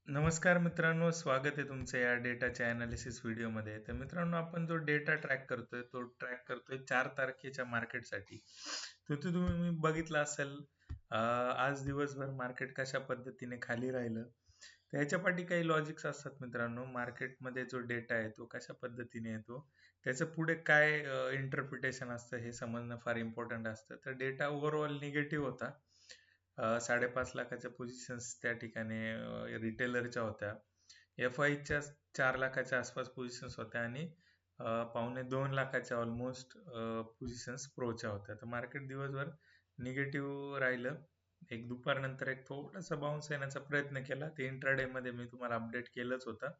नमस्कार मित्रांनो, स्वागत आहे तुमचं या डेटाच्या अनालिसिस व्हिडिओमध्ये. तर मित्रांनो, आपण जो डेटा तो ट्रॅक करतोय 4 तारखेच्या मार्केटसाठी. तो तुम्ही बघितला असेल. आज दिवसभर मार्केट कशा पद्धतीने खाली राहिलं. तर ह्याच्या पाठी काही लॉजिक्स असतात मित्रांनो. मार्केटमध्ये जो डेटा आहे तो कशा पद्धतीने येतो, त्याचं पुढे काय इंटरप्रिटेशन असतं हे समजणं फार इम्पॉर्टंट असतं. तर डेटा ओव्हरऑल निगेटिव्ह होता. 5.5 लाखाच्या पोझिशन्स त्या ठिकाणी रिटेलरच्या होत्या. एफ-आयच्या 4 लाखाच्या आसपास पोझिशन्स होत्या आणि पावणे 2 लाखाच्या ऑलमोस्ट पोझिशन्स प्रोच्या होत्या. तर मार्केट दिवसभर निगेटिव्ह राहिलं. एक दुपारनंतर एक थोडासा बाउन्स येण्याचा प्रयत्न केला. ते इंट्राडे मध्ये मी तुम्हाला अपडेट केलंच होतं.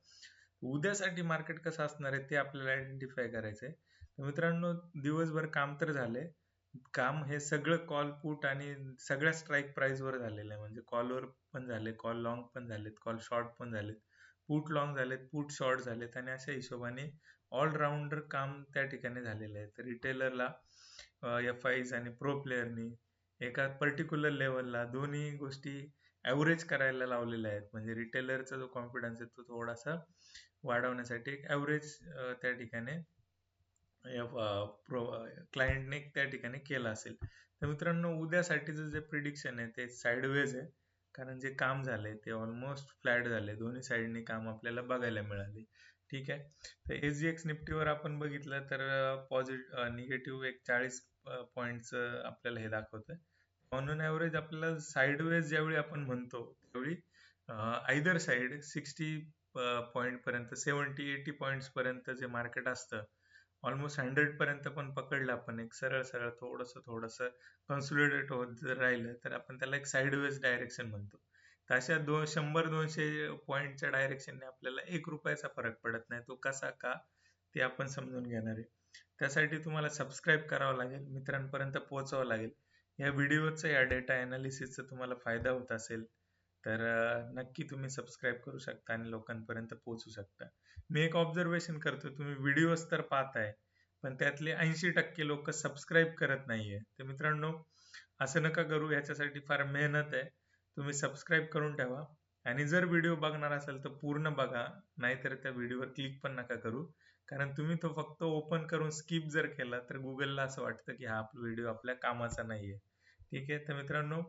उद्यासाठी मार्केट कसं असणार आहे ते आपल्याला आयडेंटिफाय करायचं आहे. तर मित्रांनो, दिवसभर काम तर झाले. काम हे सगळं कॉल पुट आणि सगळ्या स्ट्राईक प्राइस वर झालेलं आहे. म्हणजे कॉलवर पण झाले, कॉल लॉंग पण झालेत, कॉल शॉर्ट पण झालेत, पुट लॉंग झालेत, पुट शॉर्ट झालेत आणि अशा हिशोबाने ऑलराऊंडर काम त्या ठिकाणी झालेलं आहे. तर रिटेलरला एफ-आयज आणि प्रो प्लेयरनी एका पर्टिक्युलर लेवलला दोन्ही गोष्टी ॲव्हरेज करायला लावलेल्या आहेत. म्हणजे रिटेलरचा जो कॉन्फिडन्स आहे तो थोडासा वाढवण्यासाठी एक ॲव्हरेज त्या ठिकाणी क्लायंटने त्या ठिकाणी केलं असेल. तर मित्रांनो, उद्यासाठीचं जे प्रिडिक्शन आहे ते साईडवेज आहे. कारण जे काम झालंय ते ऑलमोस्ट फ्लॅट झाले. दोन्ही साईडनी काम आपल्याला बघायला मिळाले. ठीक आहे. तर एसजीएक्स निफ्टीवर आपण बघितलं तर निगेटिव्ह एक 40 पॉईंटचं आपल्याला हे दाखवतंय. ऑन ॲव्हरेज आपल्याला साईडवेज ज्यावेळी आपण म्हणतो त्यावेळी आयदर साईड 60 पॉईंट पर्यंत 70-80 पॉईंट्स पर्यंत जे मार्केट असतं, ऑलमोस्ट 100 पर्यंत पण पकडलं आपण, एक सरळ सरळ थोडंसं कन्सोलिडेट होत जर राहिलं तर आपण त्याला एक साईडवेज डायरेक्शन म्हणतो. तर अशा 100-200 पॉईंटच्या डायरेक्शनने आपल्याला ₹1 फरक पडत नाही. तो कसा का ते आपण समजून घेणार आहे. त्यासाठी तुम्हाला सबस्क्राईब करावं लागेल, मित्रांपर्यंत पोहोचावं लागेल. या व्हिडिओचा, या डेटा अनालिसिसचा तुम्हाला फायदा होत असेल तर नक्की तुम्ही सबस्क्राईब करू शकता आणि लोकांपर्यंत पोहोचू शकता. मी एक ऑब्झर्वेशन करतो, तुम्ही व्हिडिओज तर पाहताय पण त्यातले 80% लोक सबस्क्राईब करत नाहीये. तर मित्रांनो, असं नका करू. याच्यासाठी फार मेहनत आहे. तुम्ही सबस्क्राईब करून ठेवा आणि जर व्हिडिओ बघणार असाल तर पूर्ण बघा, नाहीतर त्या व्हिडिओवर क्लिक पण नका करू. कारण तुम्ही तो फक्त ओपन करून स्किप जर केला तर गुगलला असं वाटतं की हा व्हिडिओ आपल्या कामाचा नाहीये. ठीक आहे. तर मित्रांनो,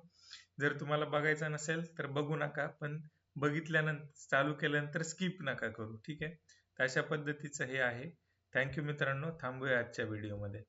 जर तुम्हाला बघायचा नसेल तर बघू नका, पण बघितल्यानंतर चालू केल्यानंतर स्किप नका करू. ठीक आहे. तर अशा पद्धतीचं हे आहे. थँक्यू मित्रांनो. थांबूया आजच्या व्हिडिओमध्ये.